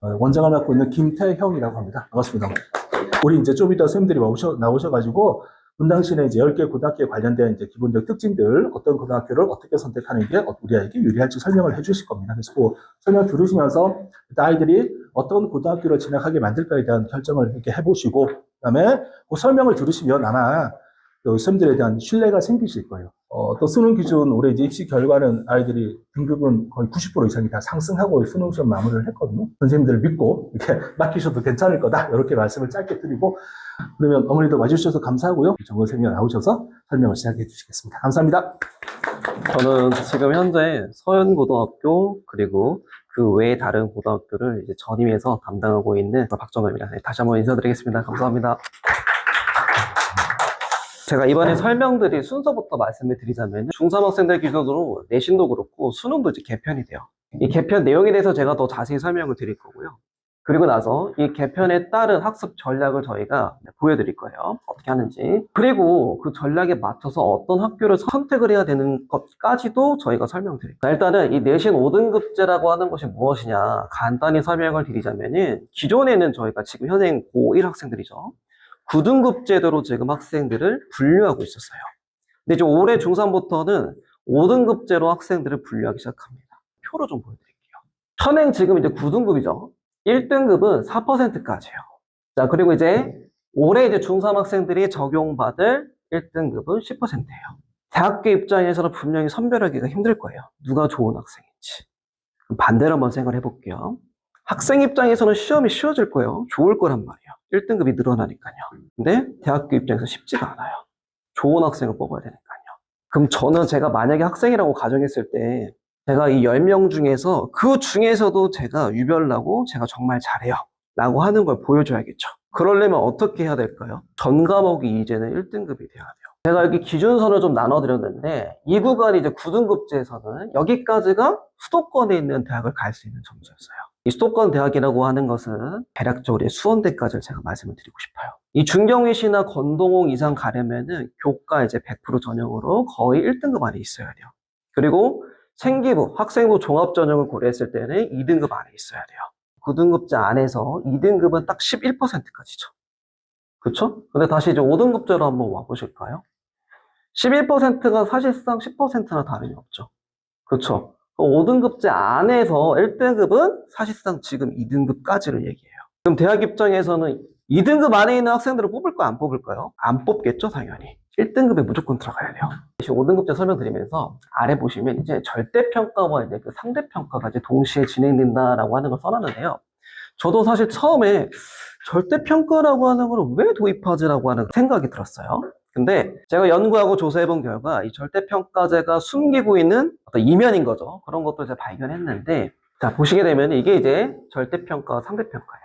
원장을 맡고 있는 김태형이라고 합니다. 반갑습니다. 우리 이제 좀 이따 선생님들이 나오셔가지고 분당시내 이제 10개 고등학교에 관련된 이제 기본적 특징들, 어떤 고등학교를 어떻게 선택하는 게 우리 아이에게 유리할지 설명을 해 주실 겁니다. 그래서 그 설명 들으시면서 아이들이 어떤 고등학교를 진학하게 만들까에 대한 결정을 이렇게 해보시고, 그다음에 그 설명을 들으시면 아마 선생님들에 대한 신뢰가 생기실 거예요. 또 수능 기준 올해 이제 입시 결과는 아이들이 등급은 거의 90% 이상이 다 상승하고 수능 시험 마무리를 했거든요. 선생님들을 믿고 이렇게 맡기셔도 괜찮을 거다. 이렇게 말씀을 짧게 드리고, 그러면 어머니도 와주셔서 감사하고요. 정원 선생님이 나오셔서 설명을 시작해 주시겠습니다. 감사합니다. 저는 지금 현재 서현고등학교 그리고 그 외에 다른 고등학교를 이제 전임해서 담당하고 있는 박정호입니다. 네, 다시 한번 인사드리겠습니다. 감사합니다. 제가 이번에 설명드릴 순서부터 말씀을 드리자면 중3 학생들 기준으로 내신도 그렇고 수능도 이제 개편이 돼요. 이 개편 내용에 대해서 제가 더 자세히 설명을 드릴 거고요. 그리고 나서 이 개편에 따른 학습 전략을 저희가 보여드릴 거예요. 어떻게 하는지. 그리고 그 전략에 맞춰서 어떤 학교를 선택을 해야 되는 것까지도 저희가 설명드릴 거예요. 일단은 이 내신 5등급제라고 하는 것이 무엇이냐 간단히 설명을 드리자면은 기존에는 저희가 지금 현행 고1 학생들이죠. 9등급 제도로 지금 학생들을 분류하고 있었어요. 근데 이제 올해 중3부터는 5등급제로 학생들을 분류하기 시작합니다. 표로 좀 보여드릴게요. 현행 지금 이제 9등급이죠. 1등급은 4%까지예요. 자, 그리고 이제 올해 이제 중3 학생들이 적용받을 1등급은 10%예요. 대학교 입장에서는 분명히 선별하기가 힘들 거예요. 누가 좋은 학생인지. 그럼 반대로 한번 생각을 해볼게요. 학생 입장에서는 시험이 쉬워질 거예요. 좋을 거란 말이에요. 1등급이 늘어나니까요. 근데 대학교 입장에서 쉽지가 않아요. 좋은 학생을 뽑아야 되니까요. 그럼 저는 제가 만약에 학생이라고 가정했을 때 제가 이 10명 중에서 그 중에서도 제가 유별나고 제가 정말 잘해요 라고 하는 걸 보여줘야겠죠. 그러려면 어떻게 해야 될까요? 전 과목이 이제는 1등급이 돼야 돼요. 제가 여기 기준선을 좀 나눠드렸는데 이 구간이 이제 9등급제에서는 여기까지가 수도권에 있는 대학을 갈 수 있는 점수였어요. 이 수도권 대학이라고 하는 것은 대략적으로 수원대까지를 제가 말씀을 드리고 싶어요. 이 중경위시나 건동홍 이상 가려면은 교과 이제 100% 전형으로 거의 1등급 안에 있어야 돼요. 그리고 생기부, 학생부 종합 전형을 고려했을 때는 2등급 안에 있어야 돼요. 9등급제 안에서 2등급은 딱 11%까지죠. 그렇죠? 근데 다시 이제 5등급제로 한번 와보실까요? 11%가 사실상 10%나 다름이 없죠. 그렇죠? 5등급제 안에서 1등급은 사실상 지금 2등급까지를 얘기해요. 그럼 대학 입장에서는 2등급 안에 있는 학생들을 뽑을까요? 안 뽑을까요? 안 뽑겠죠, 당연히. 1등급에 무조건 들어가야 돼요. 5등급제 설명드리면서 아래 보시면 이제 절대평가와 이제 그 상대평가가 이제 동시에 진행된다라고 하는 걸 써놨는데요. 저도 사실 처음에 절대평가라고 하는 걸 왜 도입하지라고 하는 생각이 들었어요. 근데 제가 연구하고 조사해본 결과 이 절대평가제가 숨기고 있는 어떤 이면인 거죠. 그런 것도 제가 발견했는데, 자, 보시게 되면 이게 이제 절대평가와 상대평가예요.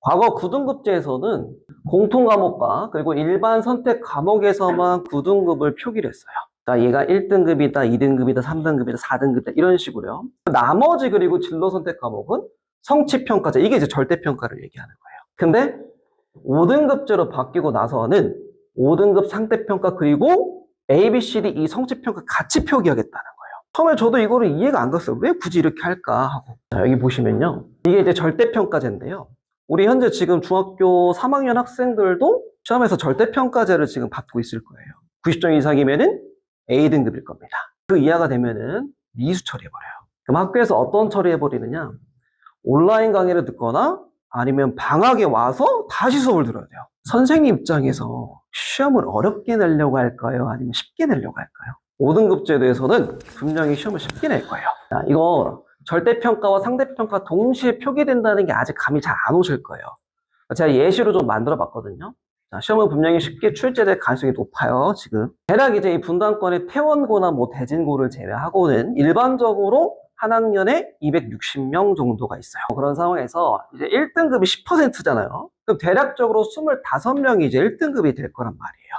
과거 9등급제에서는 공통과목과 그리고 일반 선택 과목에서만 9등급을 표기를 했어요. 자, 얘가 1등급이다, 2등급이다, 3등급이다, 4등급이다 이런 식으로요. 나머지 그리고 진로 선택 과목은 성취평가제, 이게 이제 절대평가를 얘기하는 거예요. 근데 5등급제로 바뀌고 나서는 5등급 상대평가 그리고 A, B, C, D, E 성취평가 같이 표기하겠다는 거예요. 처음에 저도 이거를 이해가 안 갔어요. 왜 굳이 이렇게 할까 하고. 자, 여기 보시면요. 이게 이제 절대평가제인데요. 우리 현재 지금 중학교 3학년 학생들도 시험에서 절대평가제를 지금 받고 있을 거예요. 90점 이상이면은 A등급일 겁니다. 그 이하가 되면은 미수 처리해버려요. 그럼 학교에서 어떤 처리해버리느냐? 온라인 강의를 듣거나 아니면 방학에 와서 다시 수업을 들어야 돼요. 선생님 입장에서 시험을 어렵게 내려고 할까요? 아니면 쉽게 내려고 할까요? 5등급 제도에서는 분명히 시험을 쉽게 낼 거예요. 자, 이거 절대평가와 상대평가 동시에 표기된다는 게 아직 감이 잘 안 오실 거예요. 제가 예시로 좀 만들어 봤거든요. 자, 시험은 분명히 쉽게 출제될 가능성이 높아요, 지금. 대략 이제 이 분당권의 태원고나 뭐 대진고를 제외하고는 일반적으로 한 학년에 260명 정도가 있어요. 그런 상황에서 이제 1등급이 10%잖아요. 그럼 대략적으로 25명이 이제 1등급이 될 거란 말이에요.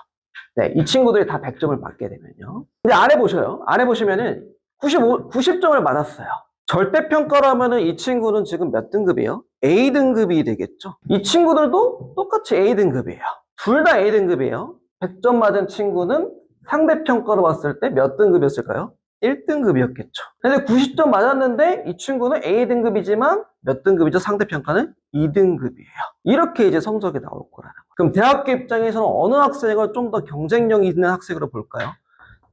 네, 이 친구들이 다 100점을 맞게 되면요. 근데 아래 보셔요. 아래 보시면은 90점을 맞았어요. 절대평가라면은 이 친구는 지금 몇 등급이에요? A등급이 되겠죠? 이 친구들도 똑같이 A등급이에요. 둘 다 A등급이에요. 100점 맞은 친구는 상대평가로 봤을 때 몇 등급이었을까요? 1등급이었겠죠. 근데 90점 맞았는데 이 친구는 A등급이지만 몇 등급이죠? 상대평가는 2등급이에요. 이렇게 이제 성적이 나올 거라는 거예요. 그럼 대학교 입장에서는 어느 학생을 좀 더 경쟁력 있는 학생으로 볼까요?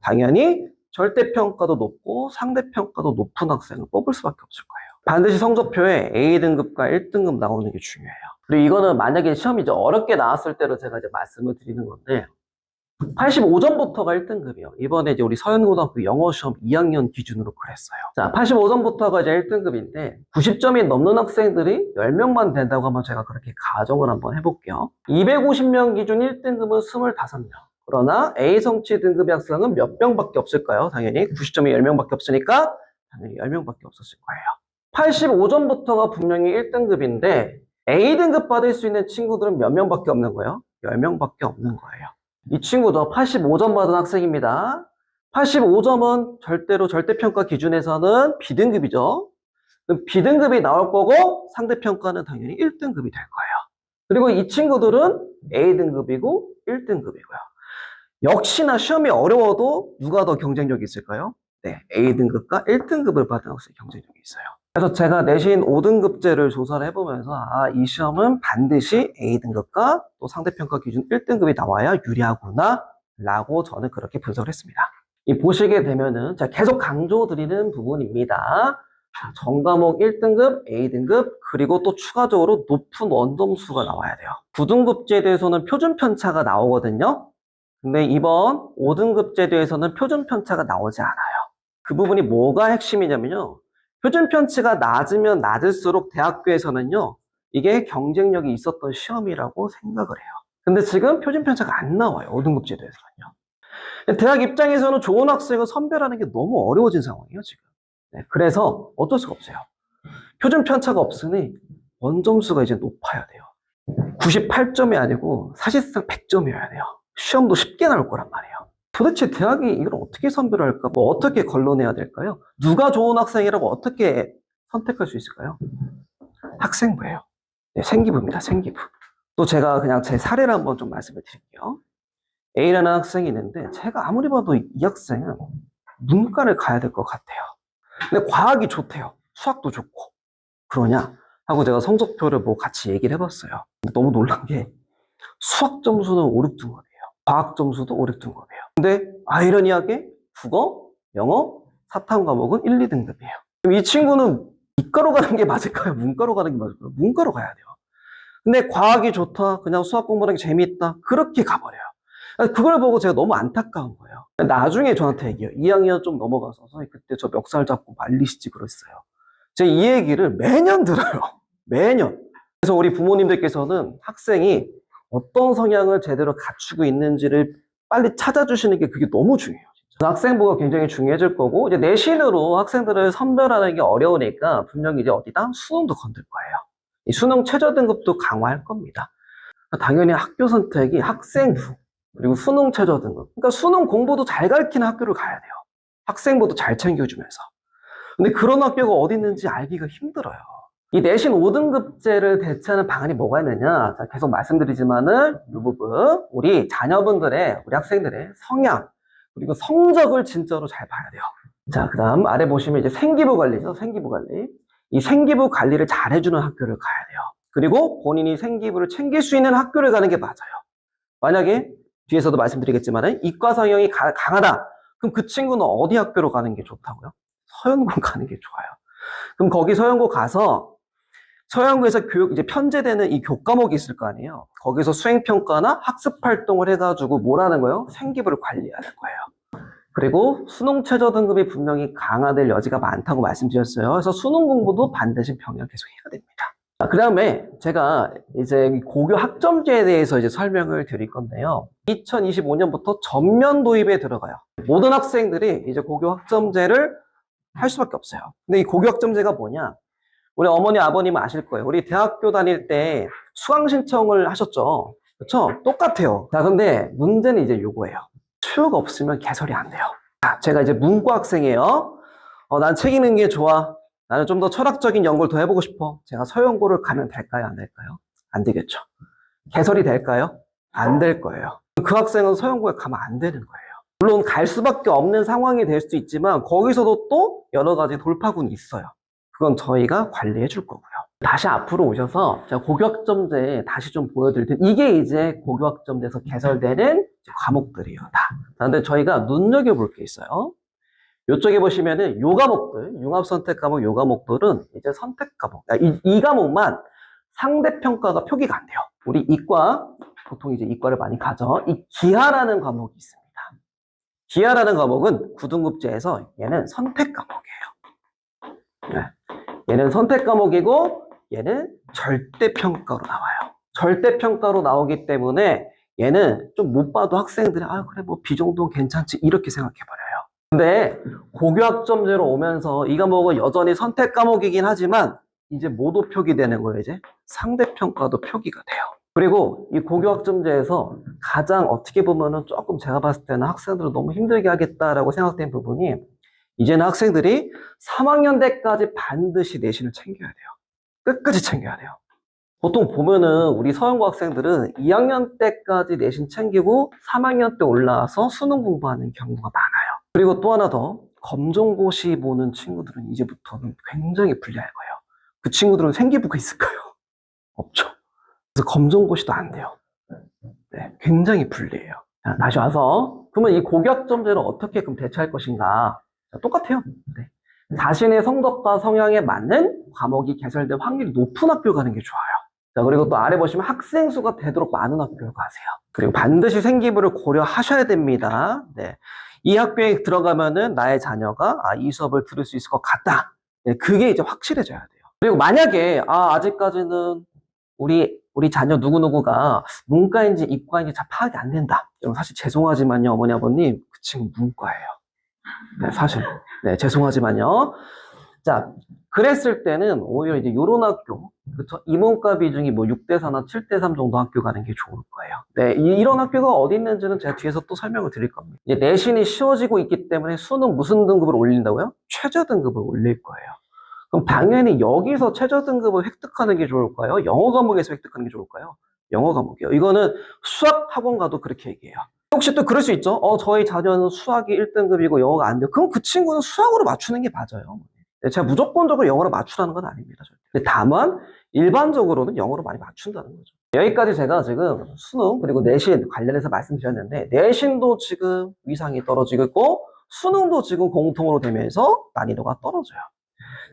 당연히 절대평가도 높고 상대평가도 높은 학생을 뽑을 수밖에 없을 거예요. 반드시 성적표에 A등급과 1등급 나오는 게 중요해요. 그리고 이거는 만약에 시험이 이제 어렵게 나왔을 때로 제가 이제 말씀을 드리는 건데 85점부터가 1등급이요. 이번에 이제 우리 서현고등학교 영어시험 2학년 기준으로 그랬어요. 자, 85점부터가 이제 1등급인데 90점이 넘는 학생들이 10명만 된다고 하면 제가 그렇게 가정을 한번 해볼게요. 250명 기준 1등급은 25명. 그러나 A 성취 등급의 학생은 몇 명밖에 없을까요? 당연히 90점이 10명밖에 없으니까 당연히 10명밖에 없었을 거예요. 85점부터가 분명히 1등급인데 A등급 받을 수 있는 친구들은 몇 명밖에 없는 거예요? 10명밖에 없는 거예요. 이 친구도 85점 받은 학생입니다. 85점은 절대로 절대평가 기준에서는 B등급이죠. 그럼 B등급이 나올 거고 상대평가는 당연히 1등급이 될 거예요. 그리고 이 친구들은 A등급이고 1등급이고요. 역시나 시험이 어려워도 누가 더 경쟁력이 있을까요? 네, A등급과 1등급을 받은 학생이 경쟁력이 있어요. 그래서 제가 내신 5등급제를 조사를 해보면서 이 시험은 반드시 A등급과 또 상대평가 기준 1등급이 나와야 유리하구나 라고 저는 그렇게 분석을 했습니다. 이 보시게 되면은 제가 계속 강조드리는 부분입니다. 전과목 1등급, A등급, 그리고 또 추가적으로 높은 원점수가 나와야 돼요. 9등급 제도에서는 표준 편차가 나오거든요. 근데 이번 5등급 제도에서는 표준 편차가 나오지 않아요. 그 부분이 뭐가 핵심이냐면요. 표준 편차가 낮으면 낮을수록 대학교에서는요, 이게 경쟁력이 있었던 시험이라고 생각을 해요. 근데 지금 표준 편차가 안 나와요. 5등급 제도에서는요. 대학 입장에서는 좋은 학생을 선별하는 게 너무 어려워진 상황이에요, 지금. 네, 그래서 어쩔 수가 없어요. 표준 편차가 없으니 원점수가 이제 높아야 돼요. 98점이 아니고 사실상 100점이어야 돼요. 시험도 쉽게 나올 거란 말이에요. 도대체 대학이 이걸 어떻게 선별할까? 뭐 어떻게 걸러내야 될까요? 누가 좋은 학생이라고 어떻게 선택할 수 있을까요? 학생부예요. 네, 생기부입니다. 생기부. 또 제가 그냥 제 사례를 한번 좀 말씀을 드릴게요. A라는 학생이 있는데 제가 아무리 봐도 이 학생은 문과를 가야 될 것 같아요. 근데 과학이 좋대요. 수학도 좋고. 그러냐? 하고 제가 성적표를 뭐 같이 얘기를 해봤어요. 너무 놀란 게 수학 점수는 5, 6등급이에요. 과학 점수도 5, 6등급이에요. 근데 아이러니하게 국어, 영어, 사탐 과목은 1, 2등급이에요. 그럼 이 친구는 이과로 가는 게 맞을까요? 문과로 가는 게 맞을까요? 문과로 가야 돼요. 근데 과학이 좋다, 그냥 수학 공부하는 게 재미있다, 그렇게 가버려요. 그걸 보고 제가 너무 안타까운 거예요. 나중에 저한테 얘기해요. 2학년 좀 넘어가서 선생님 그때 저 멱살 잡고 말리시지 그랬어요. 제가 이 얘기를 매년 들어요. 매년. 그래서 우리 부모님들께서는 학생이 어떤 성향을 제대로 갖추고 있는지를 빨리 찾아주시는 게 그게 너무 중요해요. 진짜. 학생부가 굉장히 중요해질 거고, 이제 내신으로 학생들을 선별하는 게 어려우니까 분명히 이제 어디다? 수능도 건들 거예요. 이 수능 최저 등급도 강화할 겁니다. 당연히 학교 선택이 학생부, 그리고 수능 최저 등급. 그러니까 수능 공부도 잘 가르치는 학교를 가야 돼요. 학생부도 잘 챙겨주면서. 근데 그런 학교가 어디 있는지 알기가 힘들어요. 이 내신 5등급제를 대체하는 방안이 뭐가 있느냐? 자, 계속 말씀드리지만은 이 부분 우리 자녀분들의, 우리 학생들의 성향 그리고 성적을 진짜로 잘 봐야 돼요. 자, 그다음 아래 보시면 이제 생기부 관리죠. 생기부 관리. 이 생기부 관리를 잘 해주는 학교를 가야 돼요. 그리고 본인이 생기부를 챙길 수 있는 학교를 가는 게 맞아요. 만약에 뒤에서도 말씀드리겠지만은 이과 성향이 강하다. 그럼 그 친구는 어디 학교로 가는 게 좋다고요? 서연고 가는 게 좋아요. 그럼 거기 서연고 가서 서양고에서 이제 편제되는 이 교과목이 있을 거 아니에요. 거기서 수행평가나 학습활동을 해가지고 뭘 하는 거예요? 생기부를 관리하는 거예요. 그리고 수능 최저 등급이 분명히 강화될 여지가 많다고 말씀드렸어요. 그래서 수능 공부도 반드시 병행 계속 해야 됩니다. 그 다음에 제가 이제 고교 학점제에 대해서 이제 설명을 드릴 건데요. 2025년부터 전면 도입에 들어가요. 모든 학생들이 이제 고교 학점제를 할 수밖에 없어요. 근데 이 고교 학점제가 뭐냐? 우리 어머니, 아버님은 아실 거예요. 우리 대학교 다닐 때 수강 신청을 하셨죠? 그렇죠? 똑같아요. 자, 근데 문제는 이제 요거예요. 수요가 없으면 개설이 안 돼요. 자, 제가 이제 문과 학생이에요. 난 책 읽는 게 좋아. 나는 좀 더 철학적인 연구를 더 해보고 싶어. 제가 서연고를 가면 될까요? 안 될까요? 안 되겠죠. 개설이 될까요? 안 될 거예요. 그 학생은 서연고에 가면 안 되는 거예요. 물론 갈 수밖에 없는 상황이 될 수 있지만 거기서도 또 여러 가지 돌파군이 있어요. 그건 저희가 관리해 줄 거고요. 다시 앞으로 오셔서 제가 고교학점제 다시 좀 보여드릴 텐데 이게 이제 고교학점제에서 개설되는 과목들이에요. 다. 그런데 저희가 눈여겨볼 게 있어요. 이쪽에 보시면은 요 과목들, 융합선택 과목 요 과목들은 이제 선택 과목. 이 과목만 상대평가가 표기가 안 돼요. 우리 이과, 보통 이제 이과를 많이 가죠. 이 기하라는 과목이 있습니다. 기하라는 과목은 9등급제에서 얘는 선택 과목이에요. 네. 얘는 선택 과목이고 얘는 절대평가로 나와요. 절대평가로 나오기 때문에 얘는 좀 못 봐도 학생들이 아 그래 뭐 B 정도 괜찮지 이렇게 생각해버려요. 근데 고교학점제로 오면서 이 과목은 여전히 선택 과목이긴 하지만 이제 뭐도 표기되는 거예요. 이제 상대평가도 표기가 돼요. 그리고 이 고교학점제에서 가장 어떻게 보면은 조금 제가 봤을 때는 학생들을 너무 힘들게 하겠다라고 생각된 부분이 이제는 학생들이 3학년 때까지 반드시 내신을 챙겨야 돼요. 끝까지 챙겨야 돼요. 보통 보면은 우리 서영고 학생들은 2학년 때까지 내신 챙기고 3학년 때 올라와서 수능 공부하는 경우가 많아요. 그리고 또 하나 더 검정고시 보는 친구들은 이제부터는 굉장히 불리할 거예요. 그 친구들은 생기부가 있을까요? 없죠. 그래서 검정고시도 안 돼요. 네, 굉장히 불리해요. 자, 다시 와서 그러면 이 고교학점제를 어떻게 그럼 대처할 것인가? 자, 똑같아요. 네. 자신의 성적과 성향에 맞는 과목이 개설될 확률이 높은 학교 가는 게 좋아요. 자, 그리고 또 아래 보시면 학생 수가 되도록 많은 학교를 가세요. 그리고 반드시 생기부를 고려하셔야 됩니다. 네. 이 학교에 들어가면은 나의 자녀가 이 수업을 들을 수 있을 것 같다. 네, 그게 이제 확실해져야 돼요. 그리고 만약에 아직까지는 우리 자녀 누구누구가 문과인지 이과인지 잘 파악이 안 된다. 여러분 사실 죄송하지만요, 어머니 아버님 그 친구 문과예요. 네, 사실 네, 죄송하지만요. 자, 그랬을 때는 오히려 이제 요런 학교, 그쵸? 이문과 비중이 뭐 6대4나 7대3 정도 학교 가는 게 좋을 거예요. 네, 이런 학교가 어디 있는지는 제가 뒤에서 또 설명을 드릴 겁니다. 이제 내신이 쉬워지고 있기 때문에 수능 무슨 등급을 올린다고요? 최저 등급을 올릴 거예요. 그럼 당연히 여기서 최저 등급을 획득하는 게 좋을까요? 영어 과목에서 획득하는 게 좋을까요? 영어 과목이요. 이거는 수학 학원 가도 그렇게 얘기해요. 혹시 또 그럴 수 있죠? 저희 자녀는 수학이 1등급이고 영어가 안 돼요. 그럼 그 친구는 수학으로 맞추는 게 맞아요. 제가 무조건적으로 영어로 맞추라는 건 아닙니다. 근데 다만 일반적으로는 영어로 많이 맞춘다는 거죠. 여기까지 제가 지금 수능 그리고 내신 관련해서 말씀드렸는데 내신도 지금 위상이 떨어지고 있고 수능도 지금 공통으로 되면서 난이도가 떨어져요.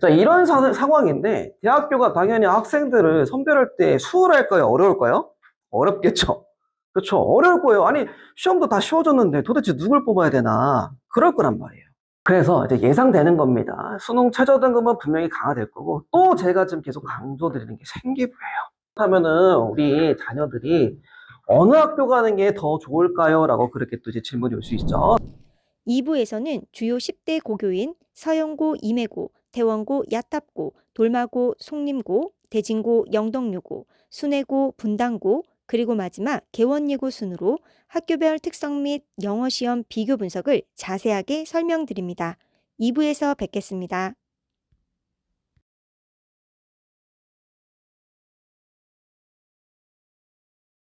자, 이런 상황인데 대학교가 당연히 학생들을 선별할 때 수월할까요? 어려울까요? 어렵겠죠. 그렇죠. 어려울 거예요. 아니 시험도 다 쉬워졌는데 도대체 누굴 뽑아야 되나 그럴 거란 말이에요. 그래서 이제 예상되는 겁니다. 수능 최저 등급은 분명히 강화될 거고 또 제가 지금 계속 강조드리는 게 생기부예요. 그렇다면은 우리 자녀들이 어느 학교 가는 게 더 좋을까요? 라고 그렇게 또 이제 질문이 올 수 있죠. 2부에서는 주요 10대 고교인 서영고, 임해고, 대원고, 야탑고, 돌마고, 송림고, 대진고, 영덕여고, 순회고, 분당고, 그리고 마지막 개원예고 순으로 학교별 특성 및 영어시험 비교 분석을 자세하게 설명드립니다. 2부에서 뵙겠습니다.